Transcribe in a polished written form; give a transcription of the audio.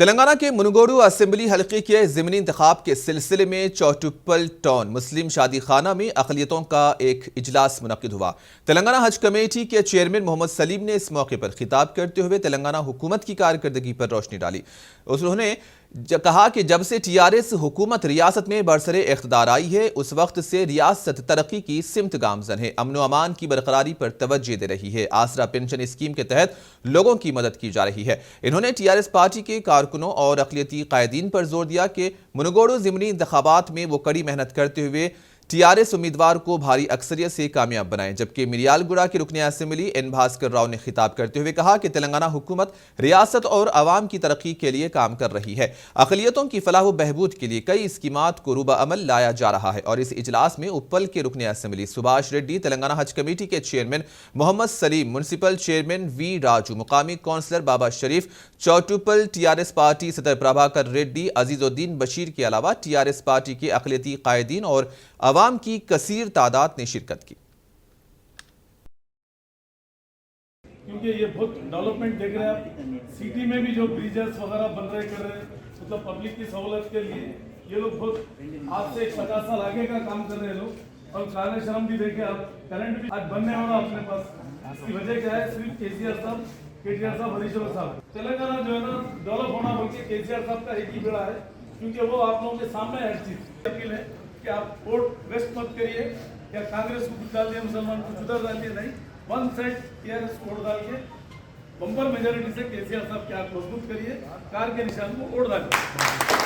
तेलंगाना के मुनगोडू असेंबली हलके के ज़िमनी इंतखाब के सिलसिले में चौटुप्पल टाउन मुस्लिम शादी खाना में अक़लियतों का एक इजलास मुनक़िद हुआ। तेलंगाना हज कमेटी के चेयरमैन मोहम्मद सलीम ने इस मौके पर खिताब करते हुए तेलंगाना हुकूमत की कारकर्दगी पर रोशनी डाली। उन्होंने कहा कि जब से टीआरएस हुकूमत रियासत में बरसरे इख्तिदार आई है, उस वक्त से रियासत तरक्की की सिमत गामजन है, अमन व अमान की बरकरारी पर तवज्जो दे रही है। आसरा पेंशन स्कीम के तहत लोगों की मदद की जा रही है। इन्होंने टीआरएस पार्टी के कारकुनों और अक़लियती कायदीन पर जोर दिया कि मुनगोडू ज़िमनी इंतखाबात में वो कड़ी मेहनत करते हुए टीआरएस उम्मीदवार को भारी अक्सरियत से कामयाब बनाएं। जबकि मिरियालगुड़ा के रुकने असेंबली एन भास्कर राव ने खिताब करते हुए कहा कि तेलंगाना हुकूमत रियासत और अवाम की तरक्की के लिए काम कर रही है। अक़लियतों की फलाह व बहबूद के लिए कई स्कीमात को रूबा अमल लाया जा रहा है। और इस इजलास में उप्पल के रुकने असेंबली सुभाष रेड्डी, तेलंगाना हज कमेटी के chairman Mohammed Salim, municipal chairman V Raju, मुकामी councillor Baba Sharif, Choutuppal TRS party सदर प्रभाकर रेड्डी, अजीजुद्दीन बशीर के अलावा टीआरएस पार्टी के अक़लियती कायदीन और अवाम की कसीर तादाद ने शिरकत की। क्योंकि ये बहुत डेवलपमेंट देख रहे हैं आप, सिटी में भी जो ब्रिजेस वगैरह बन रहे कर रहे हैं, मतलब पब्लिक की सहूलत के लिए ये लोग बहुत आज से 50 साल आगे का काम कर रहे हैं लोग। और काले शर्म भी देखे आप, करंट भी आज बनने वाला अपने पास। इसकी वजह क्या है? सिर्फ केसीआर साहब, केटीआर साहब, हरीश्वर साहब। तेलंगाना जो है ना डेवलप होना बल्कि केसीआर साहब का एक ही बेड़ा है, क्योंकि वो आप लोगों के सामने हर चीज अपील है कि आप वोट वेस्ट मत करिए, या कांग्रेस को कुछ डाल दिया, मुसलमान को जुदा डाल दिया, नहीं, वन साइड टीआरएस वोट डाल के बम्पर मेजोरिटी से केसीआर साहब के आप मजबूत करिए, कार के निशान को वोट डालिए।